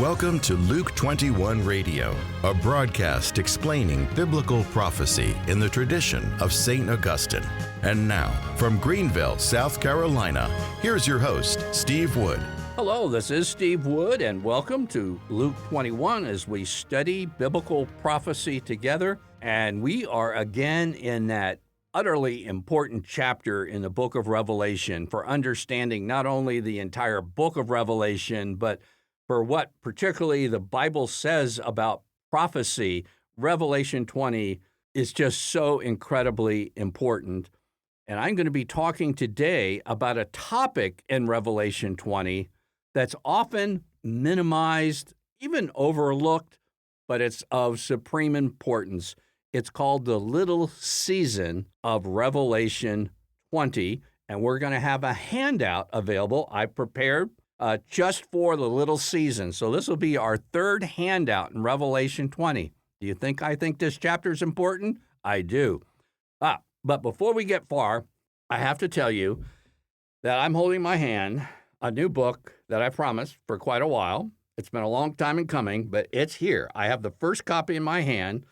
Welcome to Luke 21 Radio, a broadcast explaining biblical prophecy in the tradition of St. Augustine. And now, from Greenville, South Carolina, here's your host, Steve Wood. Hello, this is Steve Wood, and welcome to Luke 21 as we study biblical prophecy together. And we are again in that utterly important chapter in the book of Revelation for understanding not only the entire book of Revelation, but for what particularly the Bible says about prophecy. Revelation 20 is just so incredibly important. And I'm going to be talking today about a topic in Revelation 20 that's often minimized, even overlooked, but it's of supreme importance. It's called the little season of Revelation 20, and we're going to have a handout available I prepared just for the little season. So this will be our third handout in Revelation 20. Do you think I think this chapter is important? I do. But before we get far, I have to tell you that I'm holding in my hand a new book that I promised for quite a while. It's been a long time in coming, but it's here. I have the first copy in my hand.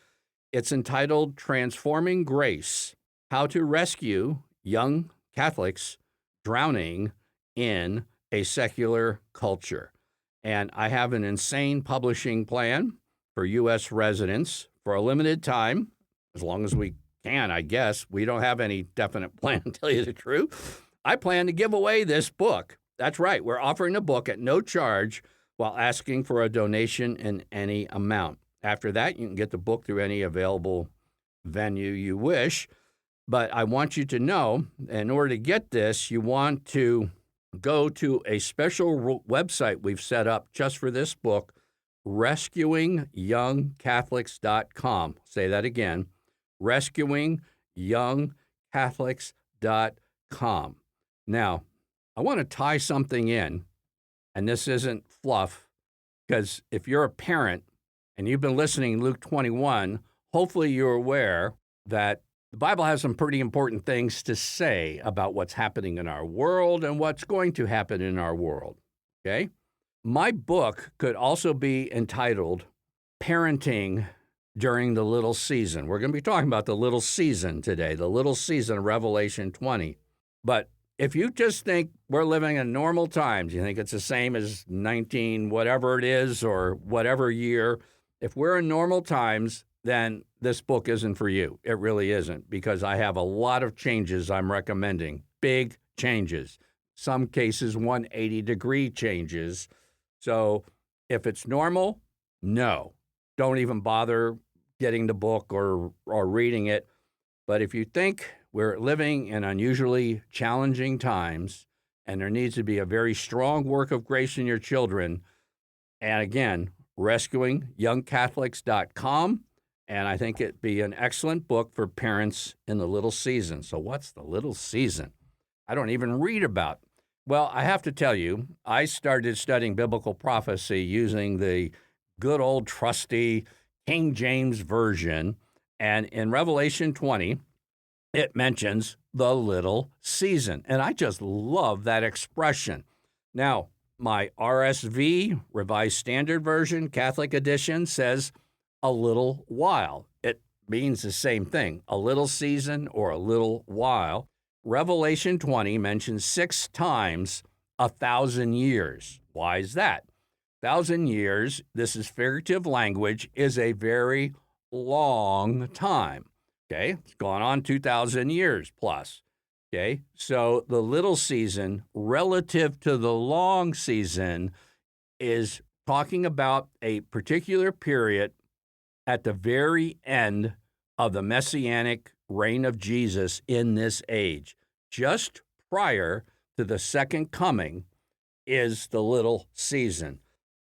It's entitled Transforming Grace: How to Rescue Young Catholics Drowning in a Secular Culture. And I have an insane publishing plan for U.S. residents for a limited time, as long as we can, I guess. We don't have any definite plan, to tell you the truth. I plan to give away this book. That's right. We're offering the book at no charge while asking for a donation in any amount. After that, you can get the book through any available venue you wish. But I want you to know, in order to get this, you want to go to a special website we've set up just for this book, rescuingyoungcatholics.com. Say that again, rescuingyoungcatholics.com. Now, I want to tie something in, and this isn't fluff, because if you're a parent and you've been listening to Luke 21, hopefully you're aware that the Bible has some pretty important things to say about what's happening in our world and what's going to happen in our world, okay? My book could also be entitled Parenting During the Little Season. We're going to be talking about the little season today, the little season of Revelation 20. But if you just think we're living in normal times, you think it's the same as 19 whatever it is or whatever year, if we're in normal times, then this book isn't for you. It really isn't, because I have a lot of changes I'm recommending, big changes, some cases 180-degree changes. So if it's normal, no, don't even bother getting the book or reading it. But if you think we're living in unusually challenging times and there needs to be a very strong work of grace in your children, and again, rescuingyoungcatholics.com, and I think it'd be an excellent book for parents in the little season. So what's the little season? I don't even read about. Well, I have to tell you, I started studying biblical prophecy using the good old trusty King James Version, and in Revelation 20, it mentions the little season, and I just love that expression. Now, my RSV, Revised Standard Version, Catholic Edition, says a little while. It means the same thing, a little season or a little while. Revelation 20 mentions 6 times 1,000 years. Why is that? 1,000 years, this is figurative language, is a very long time. Okay, it's gone on 2,000 years plus. Okay, so the little season relative to the long season is talking about a particular period at the very end of the messianic reign of Jesus in this age. Just prior to the second coming is the little season.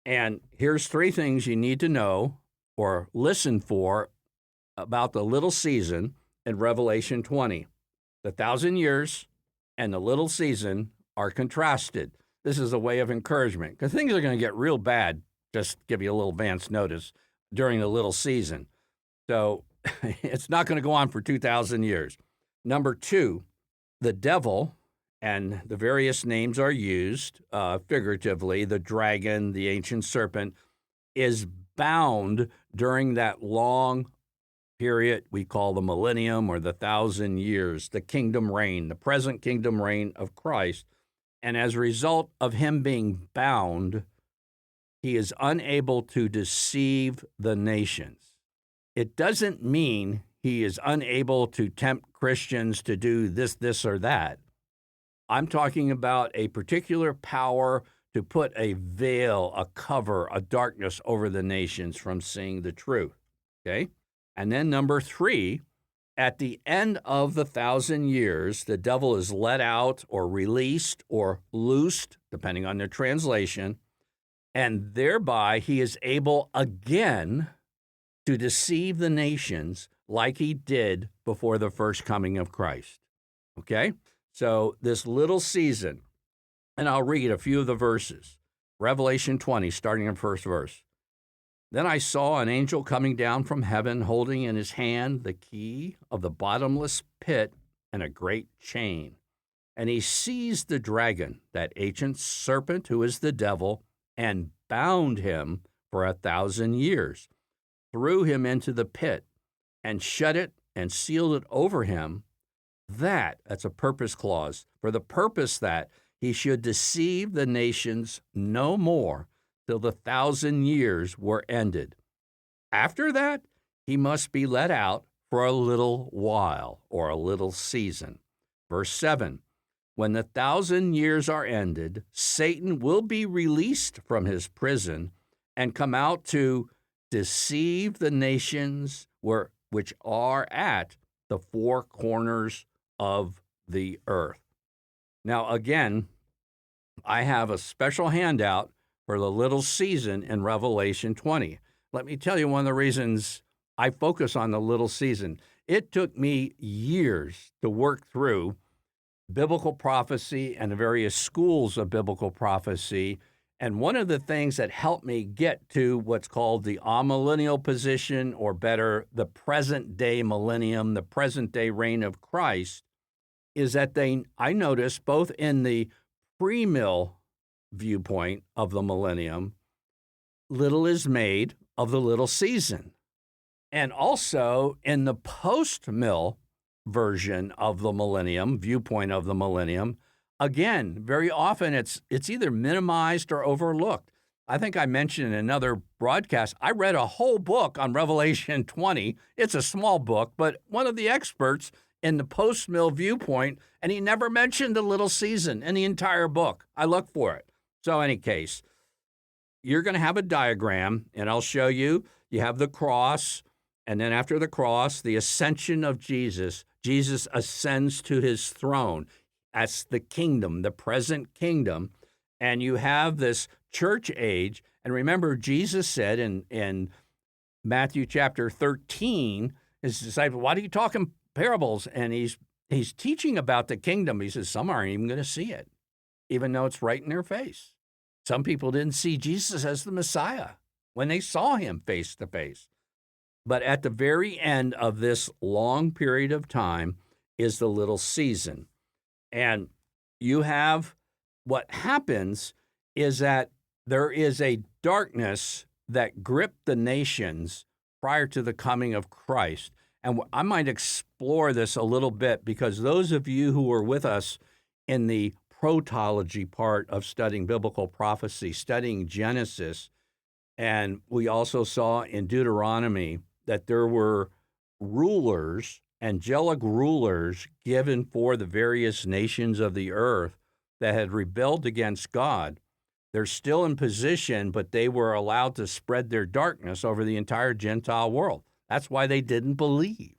And here's 3 things you need to know or listen for about the little season in Revelation 20. The 1,000 years and the little season are contrasted. This is a way of encouragement, because things are going to get real bad, just give you a little advance notice, during the little season. So it's not going to go on for 2,000 years. Number 2, the devil, and the various names are used figuratively, the dragon, the ancient serpent, is bound during that long period we call the millennium or the 1,000 years, the kingdom reign, the present kingdom reign of Christ. And as a result of him being bound, he is unable to deceive the nations. It doesn't mean he is unable to tempt Christians to do this, or that. I'm talking about a particular power to put a veil, a cover, a darkness over the nations from seeing the truth. Okay? And then number 3, at the end of the 1,000 years, the devil is let out or released or loosed, depending on the translation, and thereby he is able again to deceive the nations like he did before the first coming of Christ. Okay? So this little season, and I'll read a few of the verses. Revelation 20, starting in first verse. Then I saw an angel coming down from heaven, holding in his hand the key of the bottomless pit and a great chain. And he seized the dragon, that ancient serpent who is the devil, and bound him for 1,000 years, threw him into the pit, and shut it and sealed it over him. That's a purpose clause, for the purpose that he should deceive the nations no more till the 1,000 years were ended. After that, he must be let out for a little while, or a little season. Verse 7, when the 1,000 years are ended, Satan will be released from his prison and come out to deceive the nations which are at the four corners of the earth. Now, again, I have a special handout for the little season in Revelation 20. Let me tell you one of the reasons I focus on the little season. It took me years to work through biblical prophecy and the various schools of biblical prophecy. And one of the things that helped me get to what's called the amillennial position, or better, the present day millennium, the present day reign of Christ, is that I noticed both in the pre-mill viewpoint of the millennium, little is made of the little season. And also in the post-mill version of the millennium, viewpoint of the millennium, again, very often it's either minimized or overlooked. I think I mentioned in another broadcast, I read a whole book on Revelation 20. It's a small book, but one of the experts in the post-mill viewpoint, and he never mentioned the little season in the entire book. I looked for it. So in any case, you're going to have a diagram, and I'll show you. You have the cross, and then after the cross, the ascension of Jesus. Jesus ascends to his throne. That's the kingdom, the present kingdom. And you have this church age. And remember, Jesus said in Matthew chapter 13, his disciples, why do you talk in parables? And he's teaching about the kingdom. He says, some aren't even going to see it, even though it's right in their face. Some people didn't see Jesus as the Messiah when they saw him face to face. But at the very end of this long period of time is the little season. And you have what happens is that there is a darkness that gripped the nations prior to the coming of Christ. And I might explore this a little bit, because those of you who were with us in the protology part of studying biblical prophecy, studying Genesis, and we also saw in Deuteronomy that there were rulers, angelic rulers given for the various nations of the earth that had rebelled against God. They're still in position, but they were allowed to spread their darkness over the entire Gentile world. That's why they didn't believe.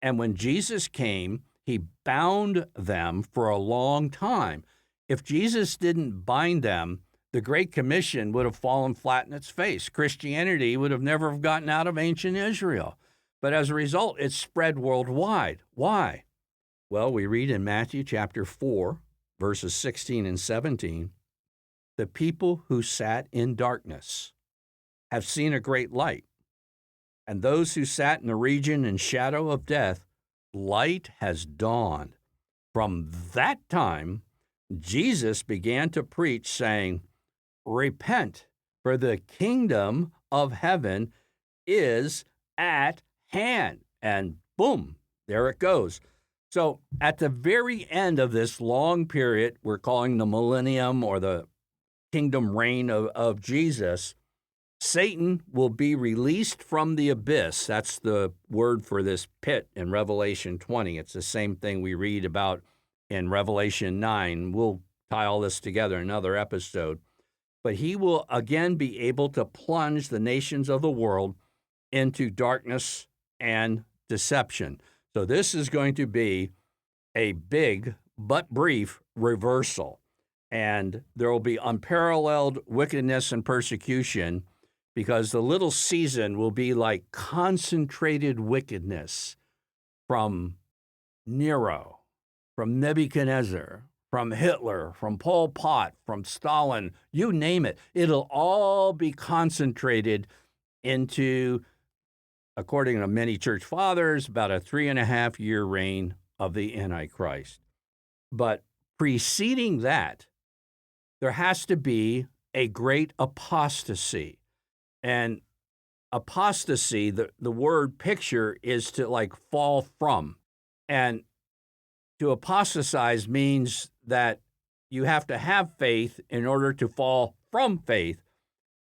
And when Jesus came, he bound them for a long time. If Jesus didn't bind them, the Great Commission would have fallen flat in its face. Christianity would have never have gotten out of ancient Israel. But as a result, it spread worldwide. Why? Well, we read in Matthew chapter 4, verses 16 and 17, the people who sat in darkness have seen a great light. And those who sat in the region and shadow of death, light has dawned. From that time, Jesus began to preach, saying, repent for the kingdom of heaven is at hand. And boom, there it goes. So at the very end of this long period, we're calling the millennium or the kingdom reign of Jesus, Satan will be released from the abyss. That's the word for this pit in Revelation 20. It's the same thing we read about in Revelation 9. We'll tie all this together in another episode. But he will again be able to plunge the nations of the world into darkness and deception. So this is going to be a big but brief reversal. And there will be unparalleled wickedness and persecution, because the little season will be like concentrated wickedness from Nero, from Nebuchadnezzar, from Hitler, from Pol Pot, from Stalin, you name it. It'll all be concentrated into, according to many church fathers, about a 3.5-year reign of the Antichrist. But preceding that, there has to be a great apostasy. And apostasy, the word picture is to like fall from. And to apostatize means that you have to have faith in order to fall from faith.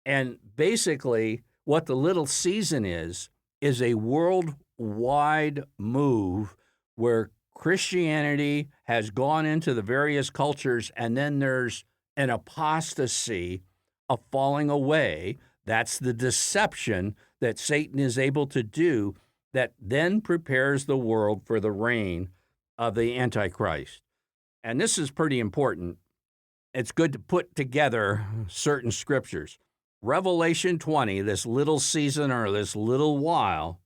And basically, what the little season is a worldwide move where Christianity has gone into the various cultures, and then there's an apostasy, a falling away. That's the deception that Satan is able to do that then prepares the world for the reign of the Antichrist. And this is pretty important. It's good to put together certain scriptures. Revelation 20, this little season or this little while,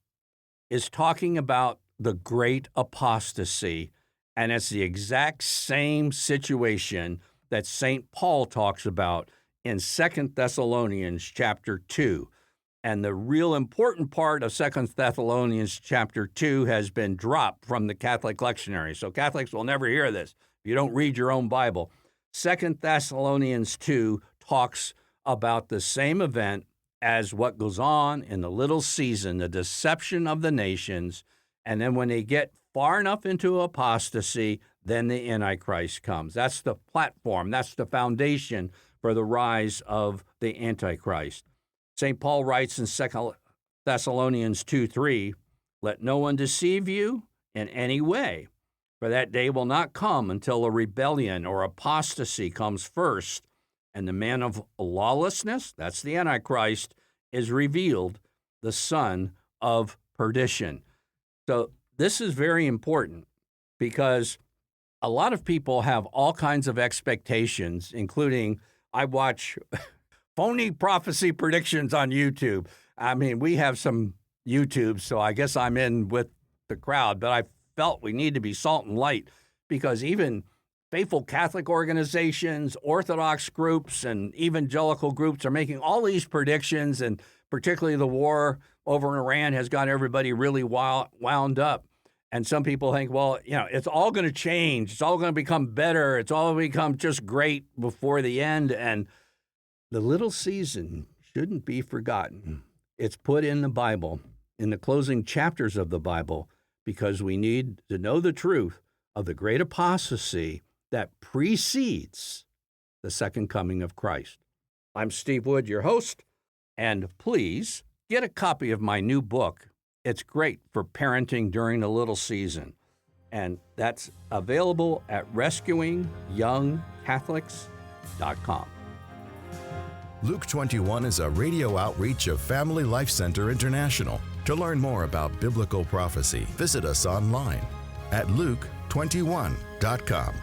is talking about the great apostasy. And it's the exact same situation that St. Paul talks about in 2 Thessalonians chapter 2. And the real important part of 2 Thessalonians chapter 2 has been dropped from the Catholic lectionary. So Catholics will never hear this if you don't read your own Bible. 2 Thessalonians 2 talks about the same event as what goes on in the little season, the deception of the nations. And then when they get far enough into apostasy, then the Antichrist comes. That's the platform. That's the foundation for the rise of the Antichrist. St. Paul writes in 2 Thessalonians 2:3, "Let no one deceive you in any way, for that day will not come until a rebellion or apostasy comes first, and the man of lawlessness," that's the Antichrist, "is revealed, the son of perdition." So this is very important because a lot of people have all kinds of expectations, including I watch phony prophecy predictions on YouTube. I mean, we have some YouTube, so I guess I'm in with the crowd, but I felt we need to be salt and light because even faithful Catholic organizations, Orthodox groups, and evangelical groups are making all these predictions, and particularly the war over in Iran has got everybody really wound up. And some people think, well, it's all going to change. It's all going to become better. It's all going to become just great before the end. And the little season shouldn't be forgotten. It's put in the Bible, in the closing chapters of the Bible, because we need to know the truth of the great apostasy that precedes the second coming of Christ. I'm Steve Wood, your host, and please get a copy of my new book. It's great for parenting during the little season, and that's available at rescuingyoungcatholics.com. Luke 21 is a radio outreach of Family Life Center International. To learn more about biblical prophecy, visit us online at luke21.com.